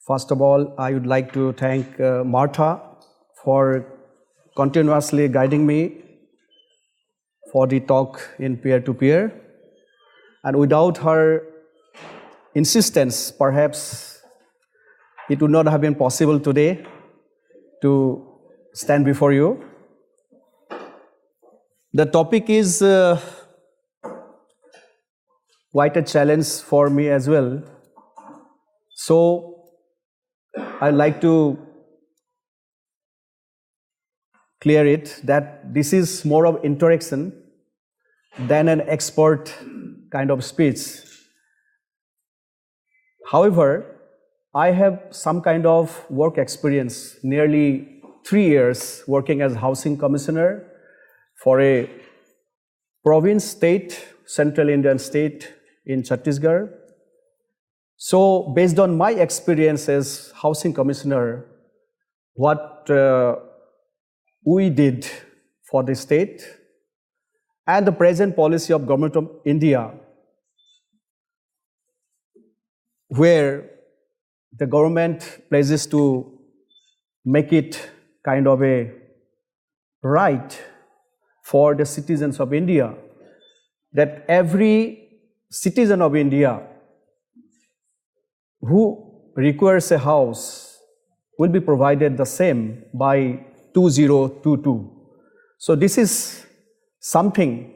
First of all, I would like to thank Martha for continuously guiding me for the talk in peer-to-peer. And without her insistence, perhaps it would not have been possible today to stand before you. The topic is quite a challenge for me as well. So I'd like to clear it that this is more of interaction than an expert kind of speech. However, I have some kind of work experience, nearly 3 years working as housing commissioner for a province state, central Indian state in Chhattisgarh. So based on my experience as housing commissioner, what we did for the state and the present policy of Government of India, where the government pledges to make it kind of a right for the citizens of India, that every citizen of India who requires a house will be provided the same by 2022. So this is something,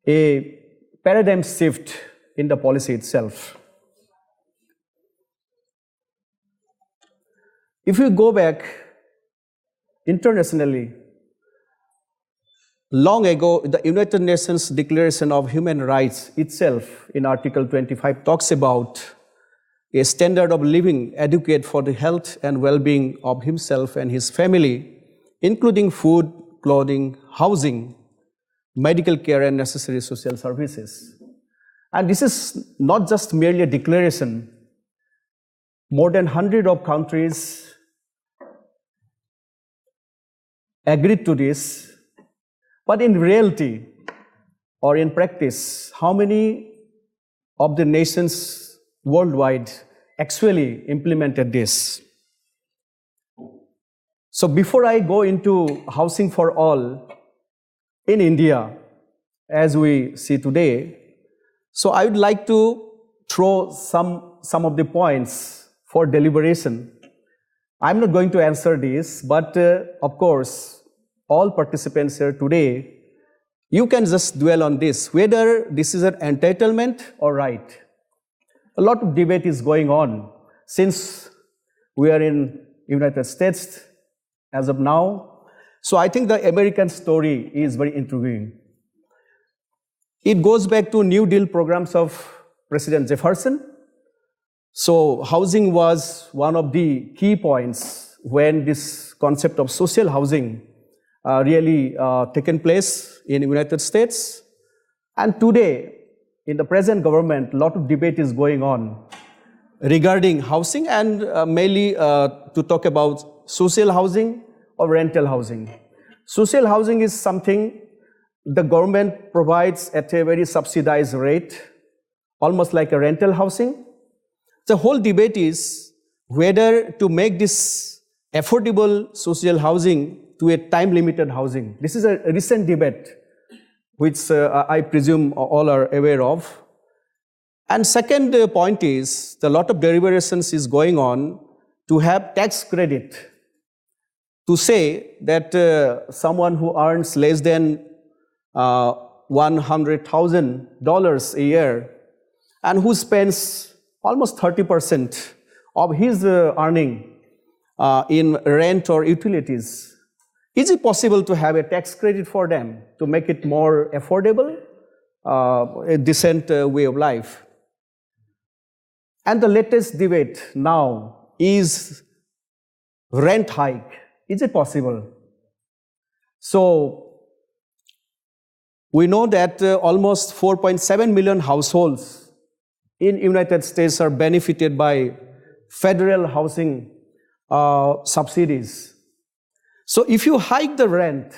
a paradigm shift in the policy itself. If you go back internationally, long ago, the United Nations Declaration of Human Rights itself in Article 25 talks about a standard of living adequate for the health and well-being of himself and his family, including food, clothing, housing, medical care, and necessary social services. And this is not just merely a declaration. More than 100 of countries agreed to this, but in reality or in practice, how many of the nations worldwide actually implemented this? So before I go into housing for all in India, as we see today, so I would like to throw some of the points for deliberation. I'm not going to answer this, but of course, all participants here today, you can just dwell on this, whether this is an entitlement or right. A lot of debate is going on since we are in United States as of now. So I think the American story is very intriguing. It goes back to New Deal programs of President Jefferson. So housing was one of the key points when this concept of social housing really taken place in the United States. And today, in the present government, a lot of debate is going on regarding housing and mainly to talk about social housing or rental housing. Social housing is something the government provides at a very subsidized rate, almost like a rental housing. The whole debate is whether to make this affordable social housing to a time-limited housing. This is a recent debate which I presume all are aware of. And second point is, a lot of deliberations is going on to have tax credit, to say that someone who earns less than $100,000 a year and who spends almost 30% of his earning in rent or utilities, is it possible to have a tax credit for them to make it more affordable, a decent way of life? And the latest debate now is rent hike. Is it possible? So we know that almost 4.7 million households in United States are benefited by federal housing subsidies. So if you hike the rent,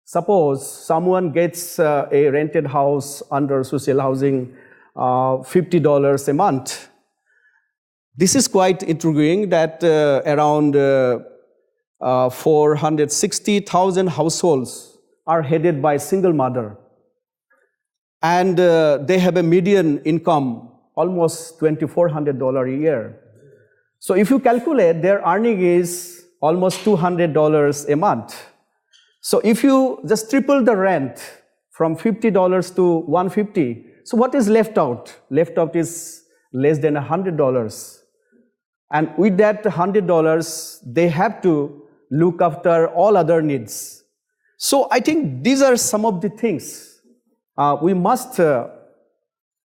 suppose someone gets a rented house under social housing, $50 a month, This is quite intriguing that around 460,000 households are headed by a single mother. And they have a median income almost $2,400 a year. So if you calculate, their earning is almost $200 a month. So if you just triple the rent from $50 to $150, so what is left out? Left out is less than $100. And with that $100, they have to look after all other needs. So I think these are some of the things we must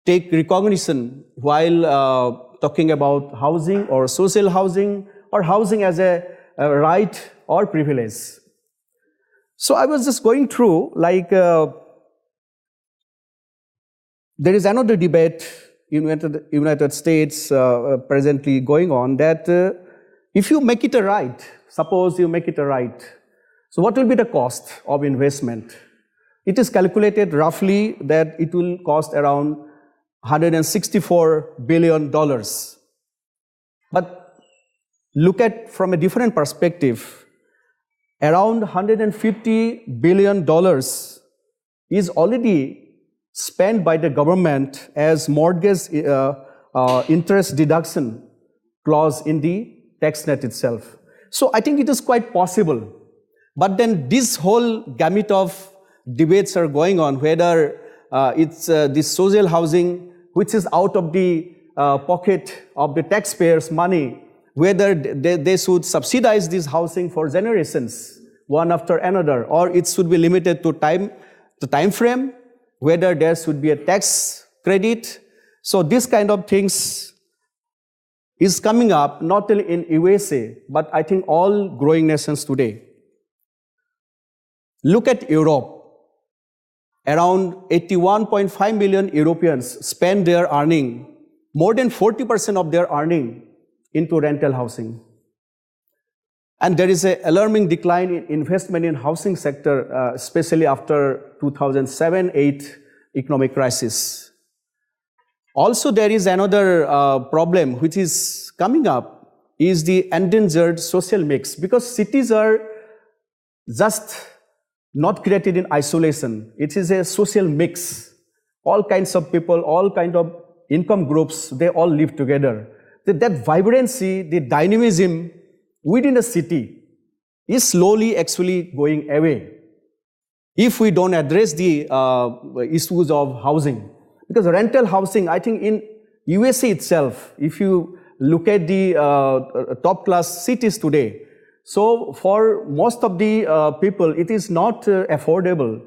take recognition while talking about housing or social housing or housing as a right or privilege. So I was just going through, like, there is another debate in United States presently going on that if you make it a right, suppose you make it a right, so what will be the cost of investment? It is calculated roughly that it will cost around $164 billion. But look at from a different perspective, around $150 billion is already spent by the government as mortgage interest deduction clause in the tax net itself. So I think it is quite possible. But then this whole gamut of debates are going on, whether it's this social housing, which is out of the pocket of the taxpayers' money, whether they should subsidize this housing for generations, one after another, or it should be limited to the time frame, whether there should be a tax credit. So this kind of things is coming up not only in USA, but I think all growing nations today. Look at Europe. Around 81.5 million Europeans spend their earning, more than 40% of their earning, into rental housing. And there is an alarming decline in investment in housing sector, especially after 2007-8 economic crisis. Also, there is another problem which is coming up, is the endangered social mix, because cities are just not created in isolation. It is a social mix. All kinds of people, all kinds of income groups, they all live together. That vibrancy, the dynamism within a city is slowly actually going away if we don't address the issues of housing. Because rental housing, I think in USA itself, if you look at the top class cities today, so for most of the people, it is not affordable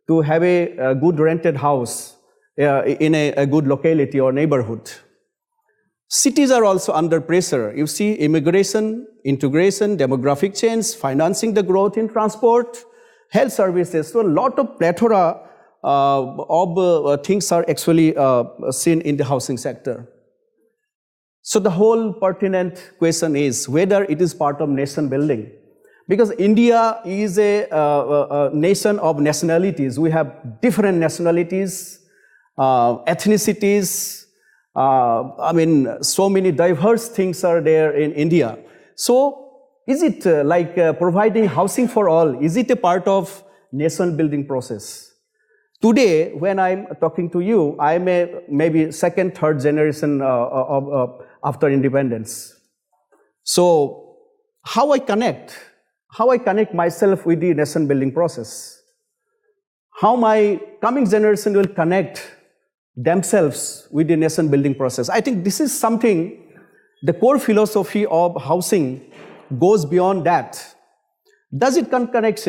to have a good rented house in a good locality or neighborhood. Cities are also under pressure. You see immigration, integration, demographic change, financing the growth in transport, health services. So a lot of plethora of things are actually seen in the housing sector. So the whole pertinent question is whether it is part of nation building. Because India is a nation of nationalities. We have different nationalities, ethnicities. I mean, so many diverse things are there in India. So is it like providing housing for all? Is it a part of nation building process? Today, when I'm talking to you, I'm a maybe second, third generation after independence. So how I connect myself with the nation building process? How my coming generation will connect themselves with the nation building process? I think this is something, the core philosophy of housing goes beyond that. Does it connect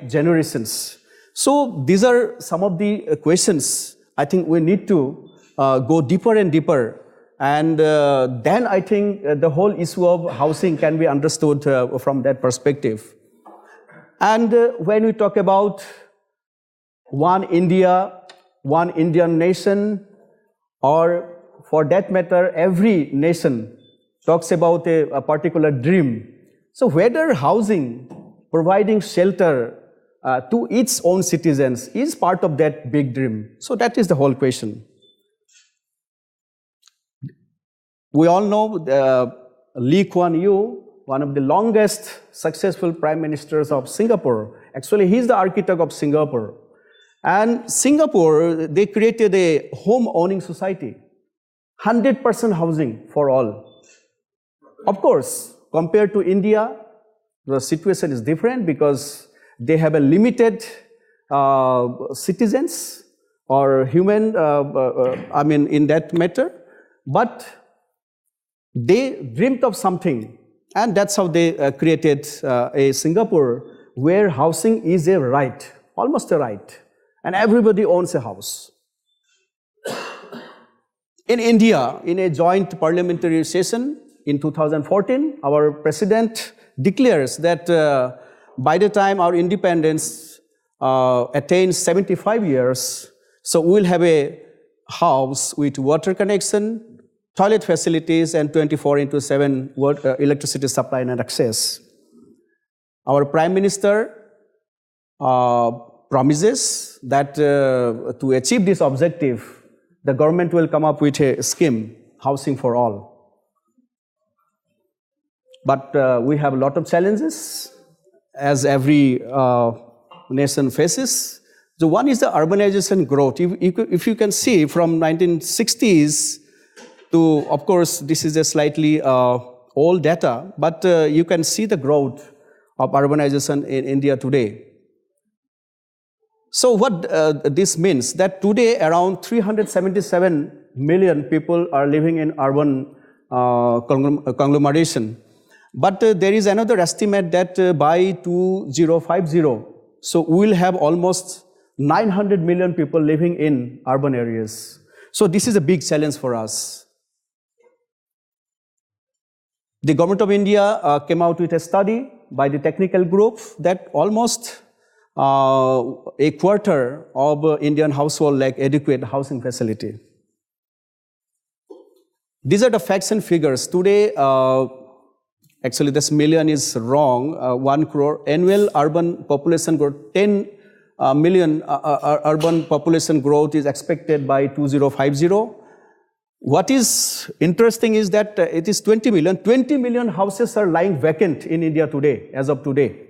generations? So these are some of the questions I think we need to go deeper and deeper. And then I think the whole issue of housing can be understood from that perspective. And when we talk about one India, one Indian nation, or for that matter, every nation talks about a particular dream. So whether housing, providing shelter to its own citizens is part of that big dream. So that is the whole question. We all know Lee Kuan Yew, one of the longest successful prime ministers of Singapore. Actually, he's the architect of Singapore. And Singapore, they created a home-owning society, 100% housing for all. Of course, compared to India, the situation is different because they have a limited citizens or human, in that matter. But they dreamt of something, and that's how they created a Singapore where housing is a right, almost a right, and everybody owns a house. In India, in a joint parliamentary session in 2014, our president declares that by the time our independence attains 75 years, so we'll have a house with water connection, toilet facilities, and 24/7 electricity supply and access. Our Prime Minister promises that to achieve this objective, the government will come up with a scheme, housing for all. But we have a lot of challenges, as every nation faces. So one is the urbanization growth. If you can see from 1960s to, of course, this is a slightly old data, but you can see the growth of urbanization in India today. So what this means, that today around 377 million people are living in urban conglomeration. But there is another estimate that by 2050, so we will have almost 900 million people living in urban areas. So this is a big challenge for us. The government of India came out with a study by the technical group that almost a quarter of Indian household lack adequate housing facility. These are the facts and figures. Today, actually this million is wrong, 1 crore. Annual urban population growth, 10 million urban population growth is expected by 2050. What is interesting is that it is 20 million. 20 million houses are lying vacant in India today, as of today.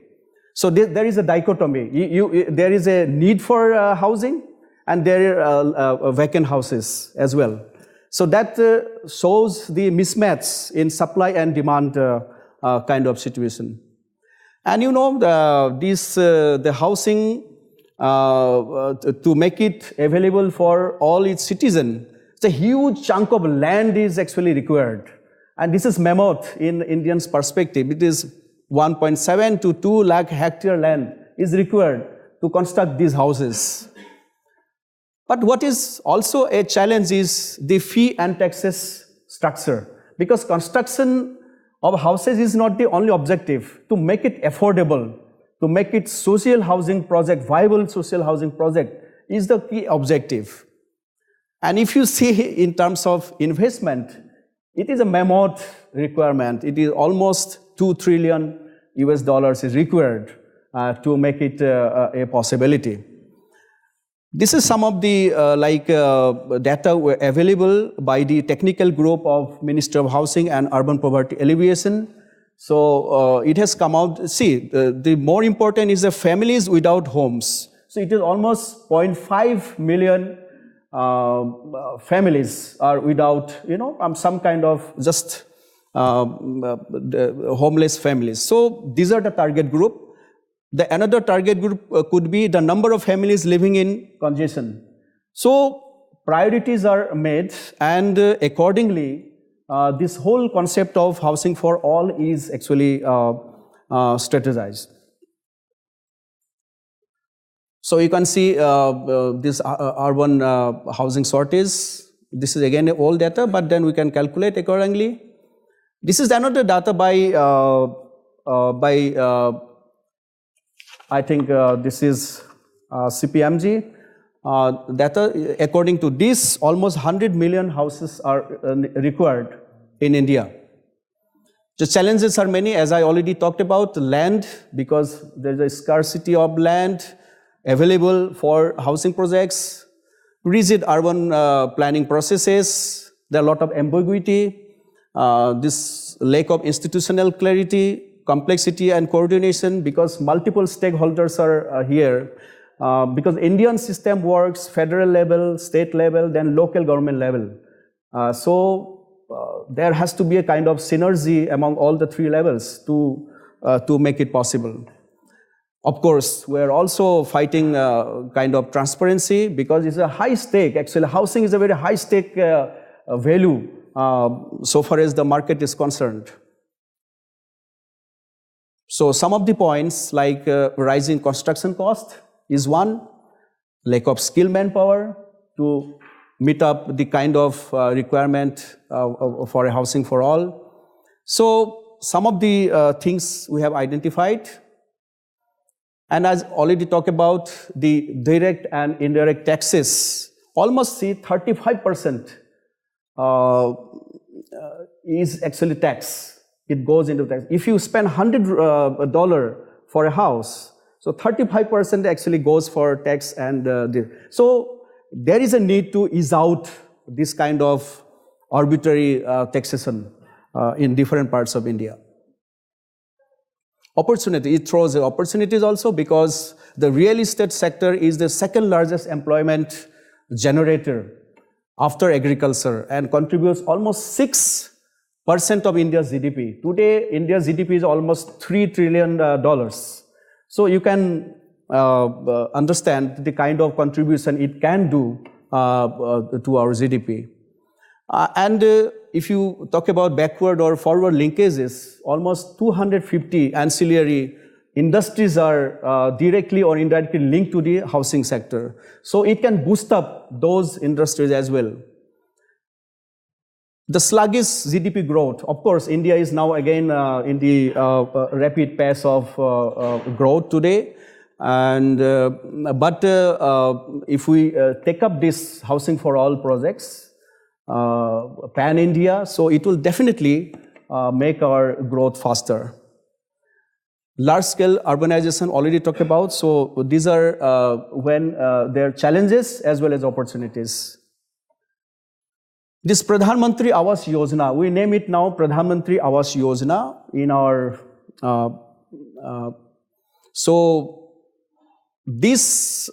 So there is a dichotomy. There is a need for housing, and there are vacant houses as well. So that shows the mismatch in supply and demand kind of situation. And you know, the housing, to make it available for all its citizens, a huge chunk of land is actually required. And this is mammoth in Indians' perspective. It is 1.7 to 2 lakh hectare land is required to construct these houses. But what is also a challenge is the fee and taxes structure. Because construction of houses is not the only objective. To make it affordable, to make it social housing project, viable social housing project is the key objective. And if you see in terms of investment, it is a mammoth requirement. It is almost $2 trillion is required to make it a possibility. This is some of the data available by the technical group of Ministry of Housing and Urban Poverty Alleviation. So it has come out. See, the more important is the families without homes. So it is almost 0.5 million families are without, some kind of just homeless families. So these are the target group. Another target group could be the number of families living in congestion. So priorities are made, and accordingly, this whole concept of housing for all is actually strategized. So you can see this urban housing shortage. This is again old data, but then we can calculate accordingly. This is another data by I think this is CPMG data. According to this, almost 100 million houses are required in India. The challenges are many, as I already talked about. Land, because there is a scarcity of land available for housing projects. Rigid urban planning processes. There are a lot of ambiguity. this lack of institutional clarity, complexity and coordination, because multiple stakeholders are here. Because Indian system works federal level, state level, then local government level. There has to be a kind of synergy among all the three levels to make it possible. Of course, we are also fighting kind of transparency, because it's a high stake. Actually, housing is a very high stake value so far as the market is concerned. So some of the points like rising construction cost is one, lack of skilled manpower to meet up the kind of requirement for a housing for all. So some of the things we have identified. And as already talked about, the direct and indirect taxes, almost see 35% is actually tax. It goes into tax. If you spend $100 for a house, so 35% actually goes for tax and so there is a need to ease out this kind of arbitrary taxation in different parts of India. Opportunity, it throws opportunities also, because the real estate sector is the second largest employment generator after agriculture and contributes almost 6% of India's GDP. Today, India's GDP is almost $3 trillion. So you can understand the kind of contribution it can do to our GDP. If you talk about backward or forward linkages, almost 250 ancillary industries are directly or indirectly linked to the housing sector. So it can boost up those industries as well. The sluggish GDP growth. Of course, India is now again in the rapid pace of growth today. But if we take up this housing for all projects, pan-India, so it will definitely make our growth faster. Large-scale urbanization already talked about, so these are when there are challenges as well as opportunities. This Pradhan Mantri Awas Yojana, we name it now Pradhan Mantri Awas Yojana in our, so this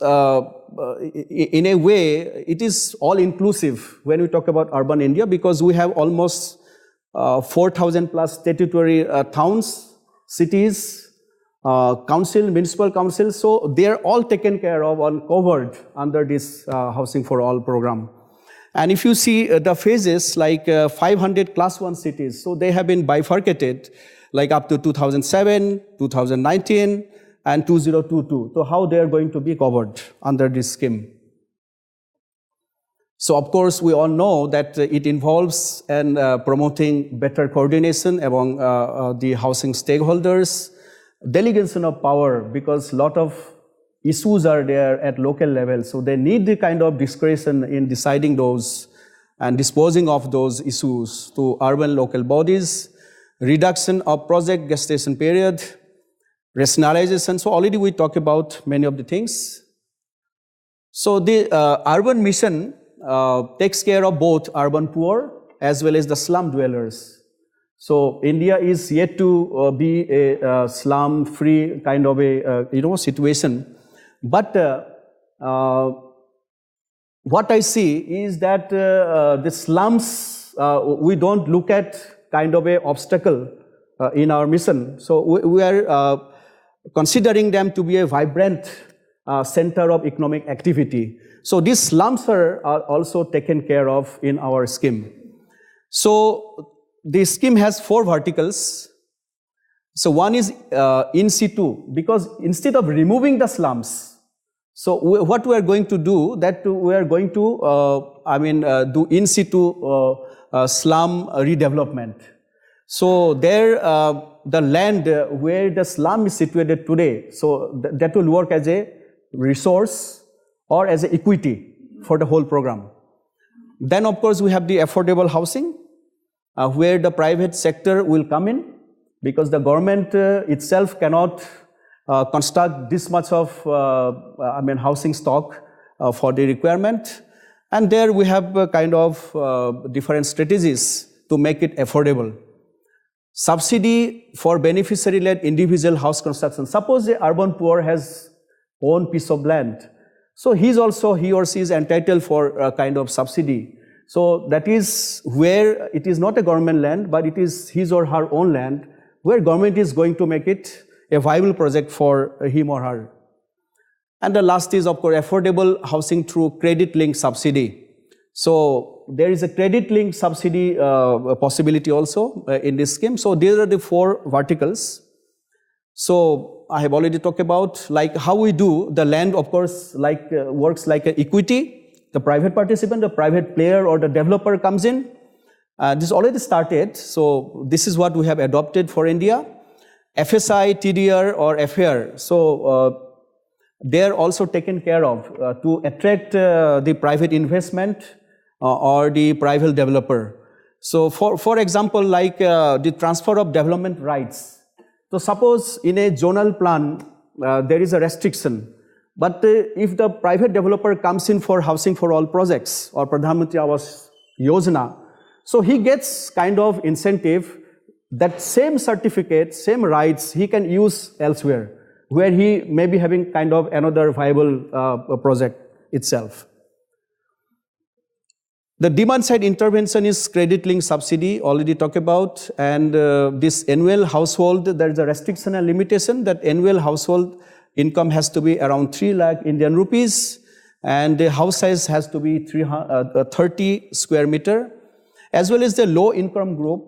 in a way, it is all-inclusive when we talk about urban India, because we have almost 4,000 plus statutory towns, cities, council, municipal councils. So they are all taken care of or covered under this Housing for All program. And if you see the phases, like 500 class 1 cities, so they have been bifurcated, like up to 2007, 2019, and 2022. So how they are going to be covered under this scheme. So of course, we all know that it involves promoting better coordination among the housing stakeholders, delegation of power, because a lot of issues are there at local level. So they need the kind of discretion in deciding those and disposing of those issues to urban local bodies, reduction of project gestation period, rationalization. So already we talked about many of the things. So the urban mission takes care of both urban poor as well as the slum dwellers. So India is yet to be a slum-free kind of a situation. But what I see is that the slums, we don't look at kind of a obstacle in our mission. So we are considering them to be a vibrant center of economic activity. So these slums are also taken care of in our scheme. So the scheme has 4 verticals. So one is in situ, because instead of removing the slums, so what we are going to do, that we are going to do in situ slum redevelopment. So there, the land where the slum is situated today, so that will work as a resource or as an equity for the whole program. Then of course we have the affordable housing, where the private sector will come in, because the government itself cannot construct this much of housing stock for the requirement. And there we have kind of different strategies to make it affordable. Subsidy for beneficiary-led individual house construction. Suppose the urban poor has own piece of land. So he or she is entitled for a kind of subsidy. So that is where it is not a government land, but it is his or her own land, where government is going to make it a viable project for him or her. And the last is, of course, affordable housing through credit-linked subsidy. So there is a credit-linked subsidy possibility also in this scheme. So these are the four verticals. So I have already talked about like how we do the land, of course, like works like an equity. The private participant, the private player or the developer comes in. This already started. So this is what we have adopted for India. FSI, TDR or FAR. So they are also taken care of to attract the private investment or the private developer. So for example, like the transfer of development rights. So suppose in a zonal plan, there is a restriction. But if the private developer comes in for housing for all projects or Pradhan Mantri Awas Yojana, so he gets kind of incentive that same certificate, same rights he can use elsewhere, where he may be having kind of another viable project itself. The demand side intervention is credit linked subsidy, already talked about, and this annual household, there is a restriction and limitation that annual household income has to be around 3 lakh Indian rupees, and the house size has to be 30 square meter, as well as the low income group,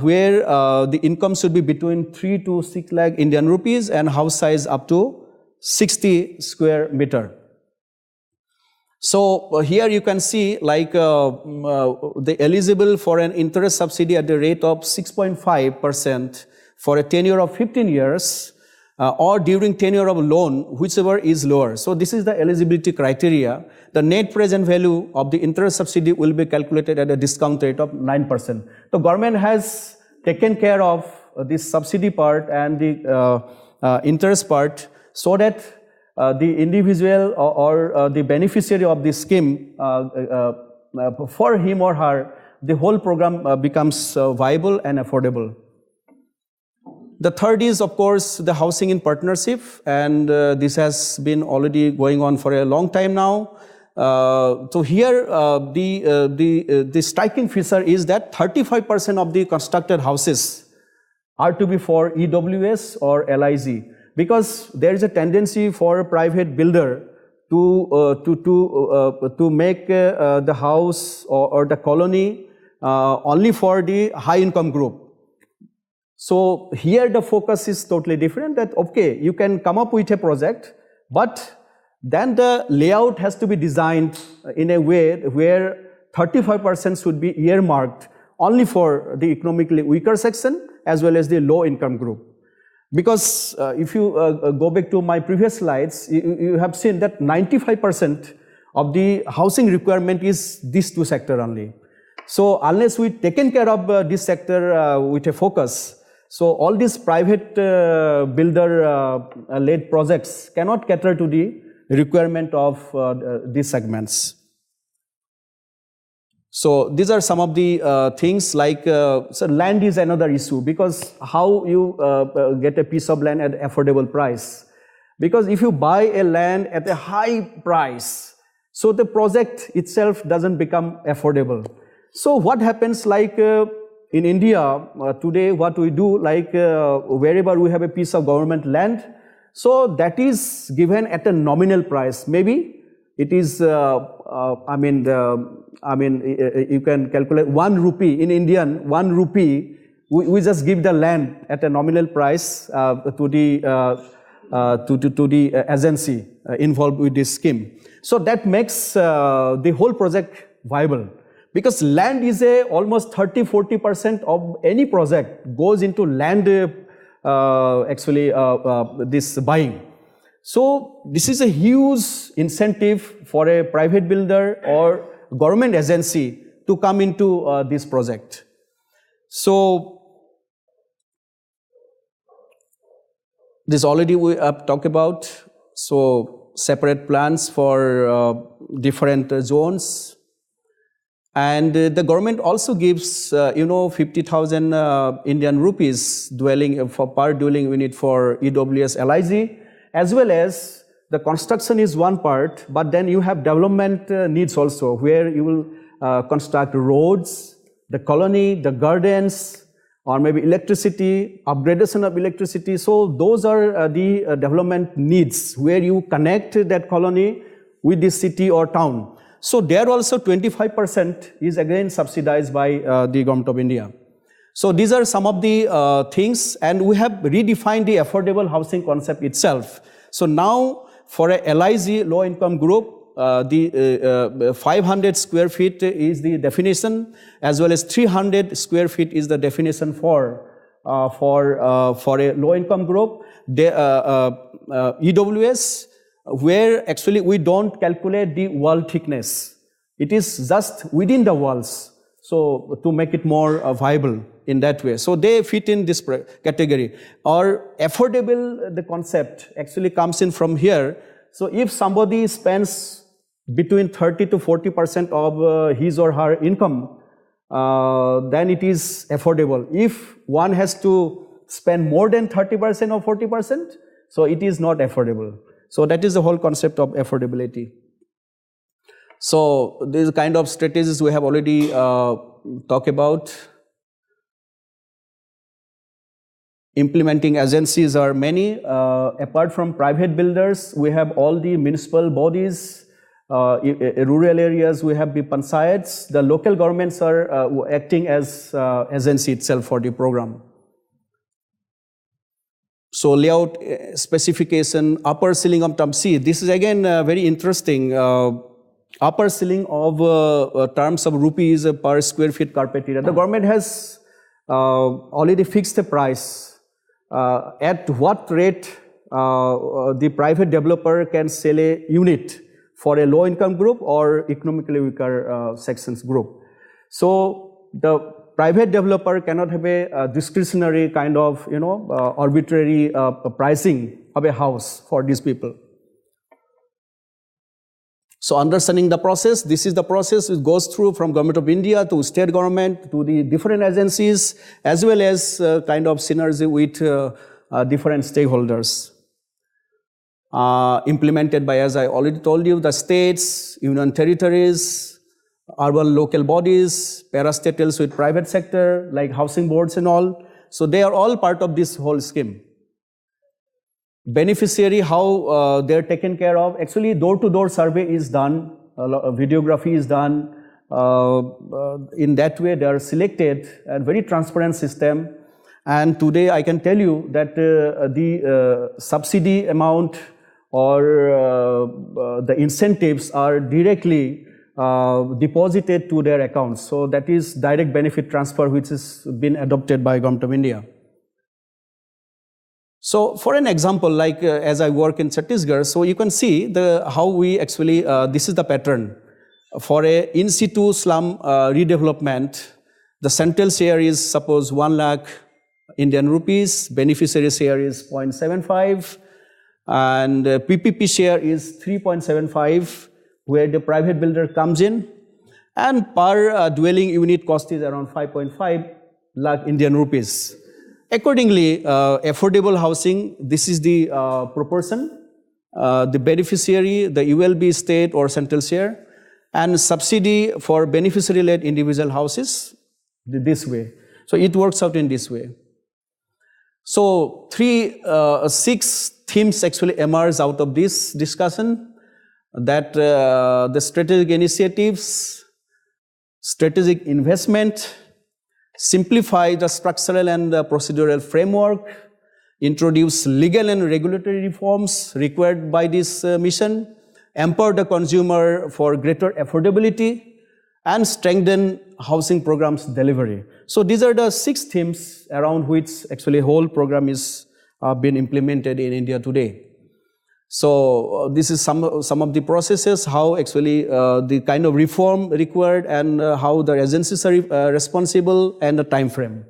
where the income should be between 3 to 6 lakh Indian rupees and house size up to 60 square meter. So here you can see like the eligible for an interest subsidy at the rate of 6.5% for a tenure of 15 years or during tenure of a loan, whichever is lower. So this is the eligibility criteria. The net present value of the interest subsidy will be calculated at a discount rate of 9%. The government has taken care of this subsidy part and the interest part so that the individual or the beneficiary of this scheme, for him or her, the whole program becomes viable and affordable. The third is, of course, the housing in partnership, and this has been already going on for a long time now. So here, the striking feature is that 35% of the constructed houses are to be for EWS or LIG. Because there is a tendency for a private builder to make the house or the colony only for the high income group. So here the focus is totally different, that okay, you can come up with a project, but then the layout has to be designed in a way where 35% should be earmarked only for the economically weaker section as well as the low income group. Because if you go back to my previous slides, you have seen that 95% of the housing requirement is these two sectors only. So unless we taken care of this sector with a focus, so all these private builder-led projects cannot cater to the requirement of these segments. So these are some of the things like, so land is another issue, because how you get a piece of land at affordable price. Because if you buy a land at a high price, so the project itself doesn't become affordable. So what happens like in India today, what we do, like wherever we have a piece of government land, so that is given at a nominal price. Maybe it is, you can calculate 1 rupee in Indian, 1 rupee, we just give the land at a nominal price to the agency involved with this scheme. So that makes the whole project viable. Because land is almost 30-40% of any project goes into land this buying. So this is a huge incentive for a private builder or government agency to come into this project. So this already we have talked about. So separate plans for different zones. And the government also gives, 50,000 Indian rupees dwelling for per dwelling unit for EWS LIG, as well as the construction is one part, but then you have development needs also, where you will construct roads, the colony, the gardens, or maybe electricity, upgradation of electricity. So those are the development needs, where you connect that colony with the city or town. So there also 25% is again subsidized by the government of India. So these are some of the things, and we have redefined the affordable housing concept itself. So now for a LIG, low income group, the 500 square feet is the definition, as well as 300 square feet is the definition for a low income group. The EWS, where actually we don't calculate the wall thickness. It is just within the walls, so to make it more viable in that way. So they fit in this category. Or affordable, the concept actually comes in from here. So if somebody spends between 30 to 40% of his or her income, then it is affordable. If one has to spend more than 30% or 40%, so it is not affordable. So that is the whole concept of affordability. So these kind of strategies we have already talked about. Implementing agencies are many. Apart from private builders, we have all the municipal bodies. Rural areas, we have the panchayats. The local governments are acting as agency itself for the program. So layout specification, upper ceiling of term C. This is again very interesting. Upper ceiling of terms of rupees per square feet carpet area. The government has already fixed the price. At what rate the private developer can sell a unit for a low income group or economically weaker sections group. So the private developer cannot have a discretionary kind of, arbitrary pricing of a house for these people. So understanding the process, this is the process it goes through from Government of India to state government to the different agencies, as well as kind of synergy with different stakeholders. Implemented by, as I already told you, the states, union territories, urban local bodies, parastatals with private sector, like housing boards and all. So they are all part of this whole scheme. Beneficiary, how they're taken care of. Actually, door-to-door survey is done, videography is done. In that way, they are selected, a very transparent system. And today, I can tell you that the subsidy amount or the incentives are directly deposited to their accounts. So that is direct benefit transfer, which has been adopted by Government of India. So for an example, like as I work in Chhattisgarh, so you can see how we actually, this is the pattern. For a in situ slum redevelopment, the central share is suppose 1 lakh Indian rupees, beneficiary share is 0.75, and PPP share is 3.75, where the private builder comes in, and per dwelling unit cost is around 5.5 lakh Indian rupees. Accordingly, affordable housing, this is the proportion, the beneficiary, the ULB state or central share, and subsidy for beneficiary-led individual houses this way. So it works out in this way. So 6 themes actually emerge out of this discussion, that the strategic initiatives, strategic investment, simplify the structural and procedural framework, introduce legal and regulatory reforms required by this mission, empower the consumer for greater affordability, and strengthen housing programs delivery. So these are the 6 themes around which actually whole program is being implemented in India today. So this is some of the processes, how actually the kind of reform required, and how the agencies are responsible, and the time frame.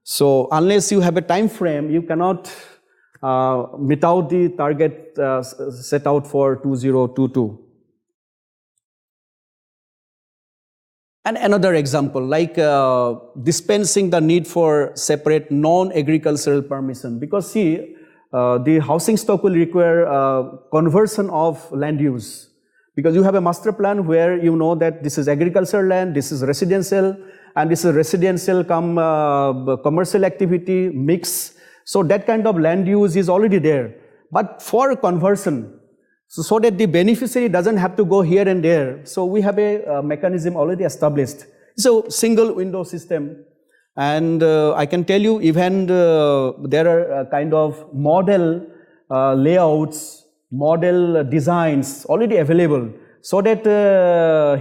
So unless you have a time frame, you cannot meet out the target set out for 2022. And another example, like dispensing the need for separate non-agricultural permission. Because see, the housing stock will require conversion of land use. Because you have a master plan where you know that this is agricultural land, this is residential, and this is residential come commercial activity mix. So that kind of land use is already there. But for conversion, so that the beneficiary doesn't have to go here and there. So we have a mechanism already established. So single window system. And I can tell you even there are kind of model layouts, model designs already available. So that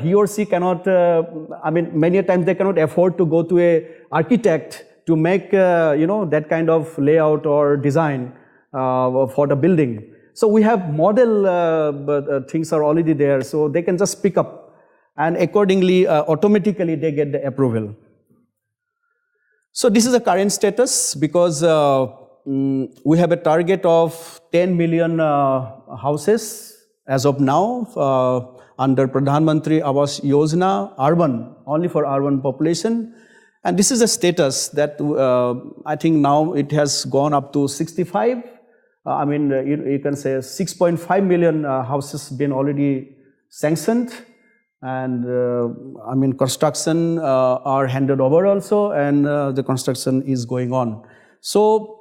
he or she cannot, I mean, many times they cannot afford to go to a architect to make, that kind of layout or design for the building. So we have model things are already there, so they can just pick up and accordingly, automatically they get the approval. So this is the current status because we have a target of 10 million houses as of now under Pradhan Mantri Awas Yojana, urban, only for urban population. And this is a status that I think now it has gone up to 65. I mean, you can say 6.5 million houses been already sanctioned, and I mean, construction are handed over also, and the construction is going on. So,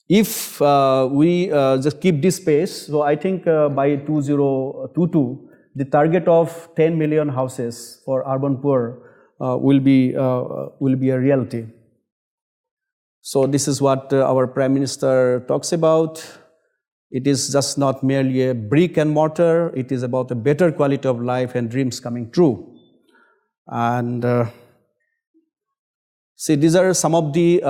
if we just keep this pace, so I think by 2022, the target of 10 million houses for urban poor will be a reality. So this is what our Prime Minister talks about. It is just not merely a brick and mortar, it is about a better quality of life and dreams coming true. And see, these are some of the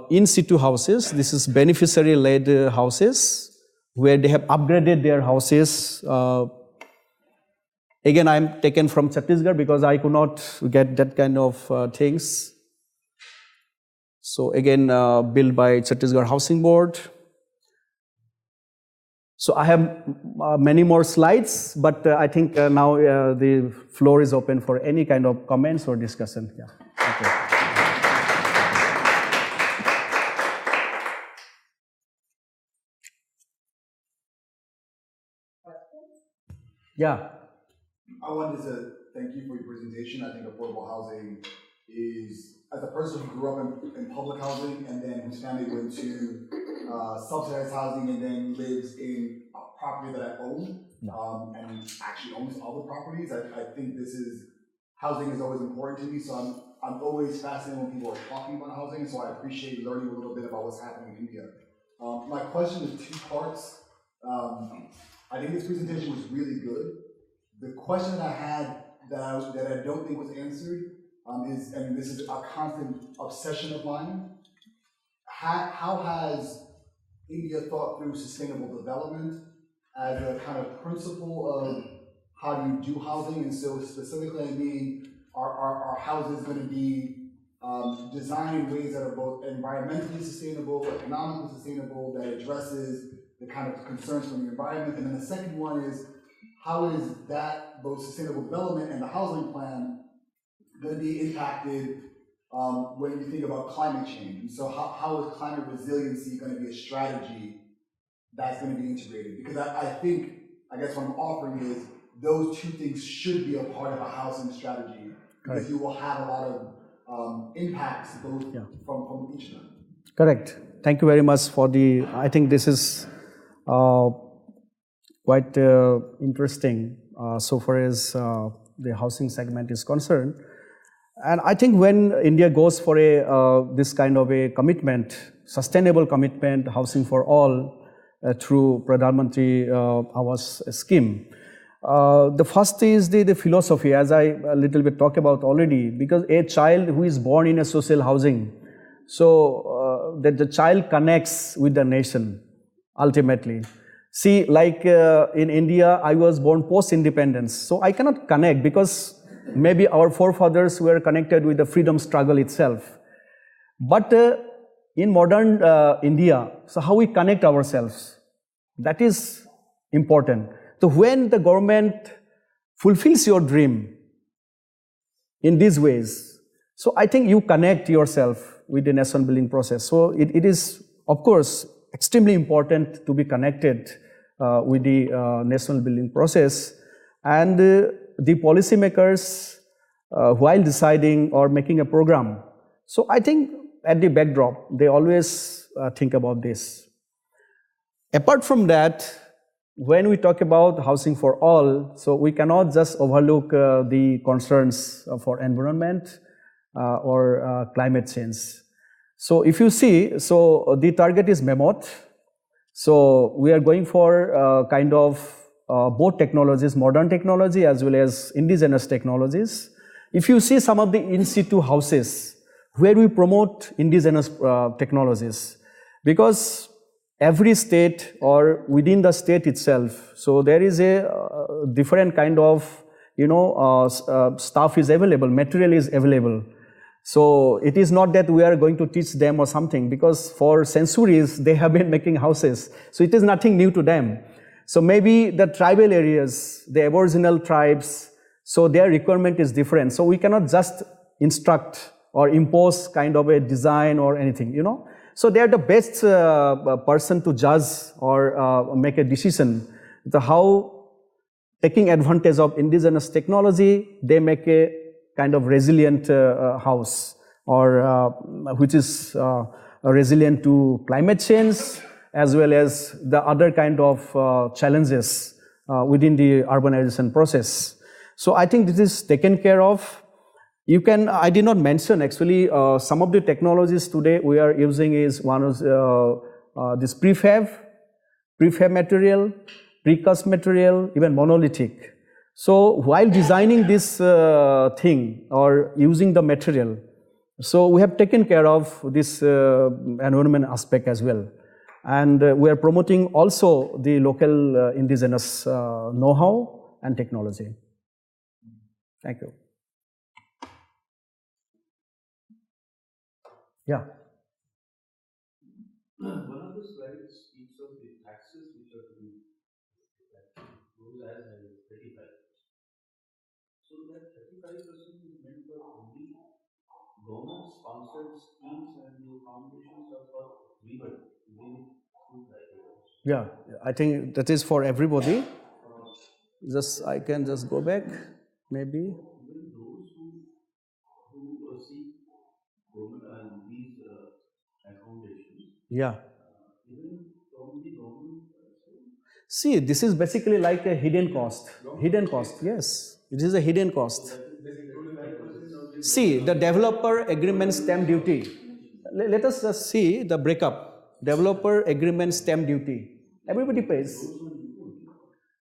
in situ houses. This is beneficiary-led houses where they have upgraded their houses. Again, I'm taken from Chhattisgarh because I could not get that kind of things. So again, built by Chhattisgarh Housing Board. So I have many more slides, but I think now the floor is open for any kind of comments or discussion. Yeah. Okay. Yeah. I wanted to thank you for your presentation. I think affordable housing is, as a person who grew up in public housing and then whose family went to subsidized housing and then lives in a property that I own, and actually owns all the properties, I think housing is always important to me, so I'm always fascinated when people are talking about housing, so I appreciate learning a little bit about what's happening in India. My question is two parts. I think this presentation was really good. The question that I had that I don't think was answered is, and this is a constant obsession of mine, how has India thought through sustainable development as a kind of principle of how do you do housing? And so specifically, I mean, are houses going to be designed in ways that are both environmentally sustainable, economically sustainable, that addresses the kind of concerns from the environment? And then the second one is, how is that, both sustainable development and the housing plan, going to be impacted when you think about climate change? And so how is climate resiliency going to be a strategy that's going to be integrated? Because I guess what I'm offering is those two things should be a part of a housing strategy, because Correct. You will have a lot of impacts both from each of them. Correct. Thank you very much for I think this is quite interesting so far as the housing segment is concerned. And I think when India goes for this kind of a commitment, sustainable commitment, housing for all, through Pradhan Mantri Awas scheme, the first is the philosophy, as I a little bit talked about already, because a child who is born in a social housing, so that the child connects with the nation ultimately. See, like in India, I was born post-independence, so I cannot connect because maybe our forefathers were connected with the freedom struggle itself. But in modern India, so how we connect ourselves, that is important. So when the government fulfills your dream, in these ways. So I think you connect yourself with the nation building process. So it is, of course, extremely important to be connected with the national building process. And the policymakers, while deciding or making a program, so I think at the backdrop, they always think about this. Apart from that, when we talk about housing for all, so we cannot just overlook the concerns for environment or climate change. So if you see, so the target is mammoth. So we are going for kind of both technologies, modern technology as well as indigenous technologies. If you see some of the in situ houses where we promote indigenous technologies, because every state or within the state itself, so there is a different kind of, stuff is available, material is available. So it is not that we are going to teach them or something, because for centuries they have been making houses. So it is nothing new to them. So maybe the tribal areas, the aboriginal tribes, so their requirement is different. So we cannot just instruct or impose kind of a design or anything, So they are the best person to judge or make a decision. How, taking advantage of indigenous technology, they make a kind of resilient house, or which is resilient to climate change as well as the other kind of challenges within the urbanization process. So I think this is taken care of. I did not mention actually some of the technologies today we are using is one is this prefab material, precast material, even monolithic. So while designing this thing or using the material, so we have taken care of this environment aspect as well. And we are promoting also the local indigenous know-how and technology. Thank you. Yeah. One of the slides speaks of the taxes which are to be rose as high as 35%. So that 35% is meant for only government-sponsored schemes, and the foundations are for everybody, even through private. Yeah, I think that is for everybody. I can just go back, maybe. Even those who seek these accommodations. Yeah. Even from the government. See, this is basically like a hidden cost. Hidden cost, yes. It is a hidden cost. See, the developer agreement stamp duty. Let us just see the breakup. Developer agreement stamp duty. Everybody pays.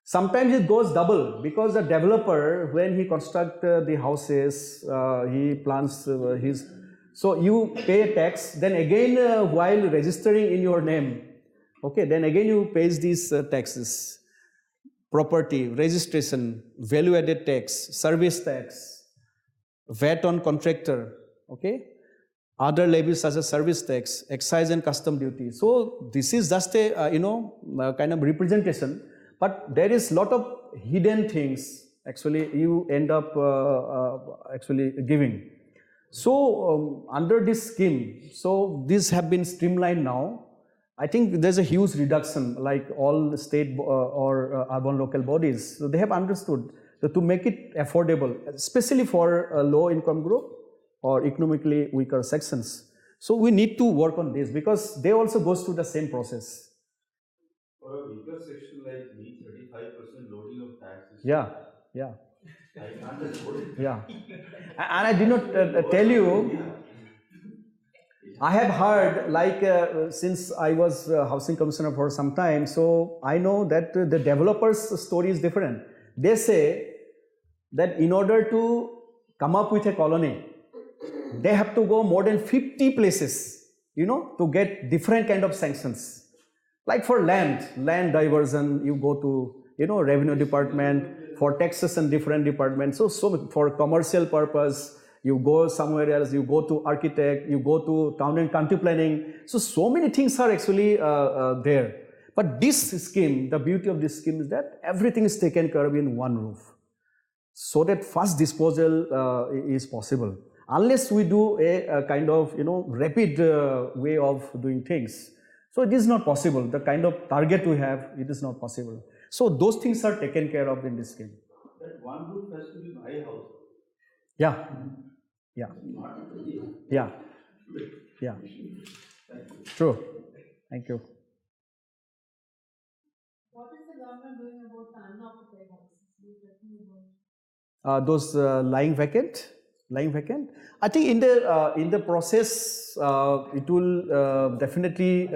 Sometimes it goes double, because the developer, when he constructs the houses, he plans his. So you pay tax, then again while registering in your name, okay, then again you pay these taxes. Property, registration, value-added tax, service tax, VAT on contractor, okay, other levies such as service tax, excise and custom duty. So this is just a kind of representation, but there is lot of hidden things actually you end up actually giving. So under this scheme, so these have been streamlined now. I think there's a huge reduction, like all state or urban local bodies. So they have understood that to make it affordable, especially for a low income group or economically weaker sections. So we need to work on this, because they also goes through the same process. For a weaker section like me, 35% loading of taxes. Yeah. I can't afford it. Yeah. And I did not tell you, I have heard, like since I was housing commissioner for some time, so I know that the developers' story is different. They say that in order to come up with a colony, they have to go more than 50 places, to get different kind of sanctions. Like for land diversion, you go to, revenue department, for taxes and different departments. So for commercial purpose, you go somewhere else, you go to architect, you go to town and country planning. So many things are actually there. But this scheme, the beauty of this scheme is that everything is taken care of in one roof. so that fast disposal is possible. Unless we do a kind of rapid way of doing things, so it is not possible. The kind of target we have, it is not possible. So those things are taken care of in this scheme. That one roof has to be my house. Yeah, yeah, yeah, yeah. True. Thank you. What is the government doing about the unoccupied houses? Those lying vacant. I think in the process, it will definitely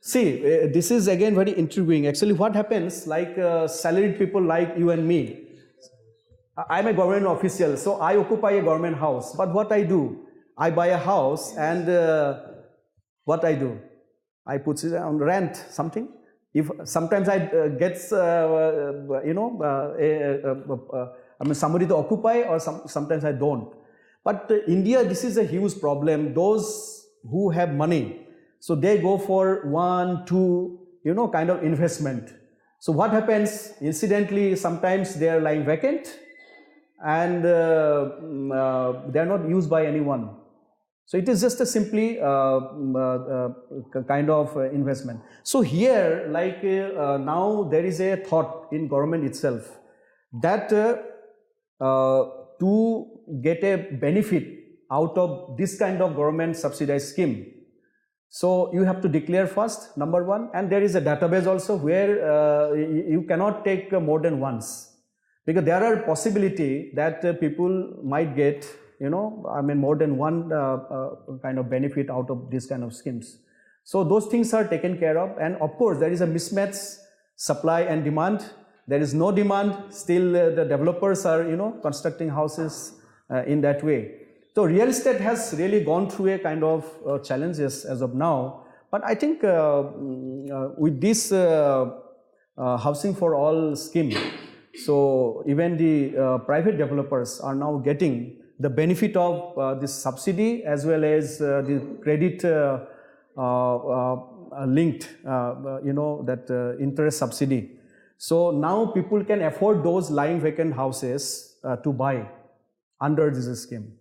see. This is again very intriguing. Actually, what happens? Like salaried people like you and me. I'm a government official, so I occupy a government house. But what I do, I buy a house, and what I do, I put it on rent something. If sometimes I get I mean somebody to occupy, or sometimes I don't. But India, this is a huge problem. Those who have money, so they go for 1, 2, kind of investment. So what happens? Incidentally, sometimes they are lying vacant, and they are not used by anyone. So it is just a simply kind of investment. So here, like now, there is a thought in government itself that to get a benefit out of this kind of government subsidized scheme, so you have to declare first, number one, and there is a database also where you cannot take more than once, because there are possibility that people might get more than one kind of benefit out of this kind of schemes. So those things are taken care of, and of course there is a mismatch, supply and demand. There is no demand, still the developers are constructing houses in that way. So real estate has really gone through a kind of challenges as of now, but I think with this housing for all scheme, so even the private developers are now getting the benefit of this subsidy, as well as the credit linked, that interest subsidy. So now people can afford those lying vacant houses to buy under this scheme.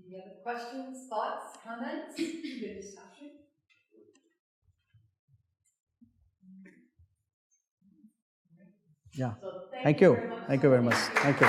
Any other questions, thoughts, comments? Good discussion. Yeah. So Thank you. very much. Thank you very much. Thank you.